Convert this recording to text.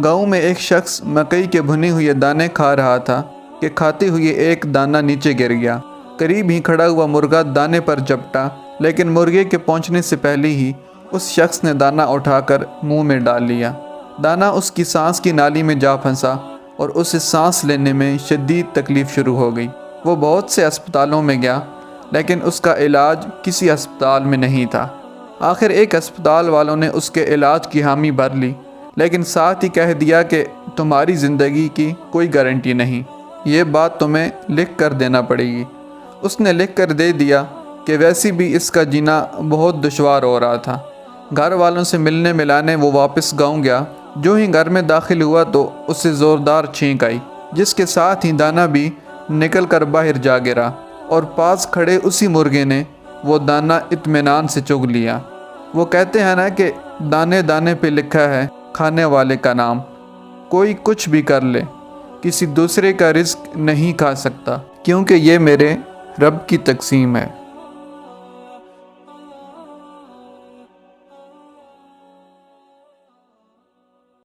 گاؤں میں ایک شخص مکئی کے بھنے ہوئے دانے کھا رہا تھا کہ کھاتے ہوئے ایک دانہ نیچے گر گیا۔ قریب ہی کھڑا ہوا مرغا دانے پر جھپٹا، لیکن مرغے کے پہنچنے سے پہلے ہی اس شخص نے دانہ اٹھا کر منہ میں ڈال لیا۔ دانہ اس کی سانس کی نالی میں جا پھنسا اور اسے سانس لینے میں شدید تکلیف شروع ہو گئی۔ وہ بہت سے اسپتالوں میں گیا، لیکن اس کا علاج کسی اسپتال میں نہیں تھا۔ آخر ایک اسپتال والوں نے اس کے علاج کی حامی بھر لی، لیکن ساتھ ہی کہہ دیا کہ تمہاری زندگی کی کوئی گارنٹی نہیں، یہ بات تمہیں لکھ کر دینا پڑے گی۔ اس نے لکھ کر دے دیا کہ ویسے بھی اس کا جینا بہت دشوار ہو رہا تھا۔ گھر والوں سے ملنے ملانے وہ واپس گاؤں گیا۔ جو ہی گھر میں داخل ہوا تو اسے زوردار چھینک آئی، جس کے ساتھ ہی دانہ بھی نکل کر باہر جا گرا، اور پاس کھڑے اسی مرغے نے وہ دانہ اطمینان سے چگ لیا۔ وہ کہتے ہیں نا کہ دانے دانے پہ لکھا ہے کھانے والے کا نام۔ کوئی کچھ بھی کر لے، کسی دوسرے کا رزق نہیں کھا سکتا، کیونکہ یہ میرے رب کی تقسیم ہے۔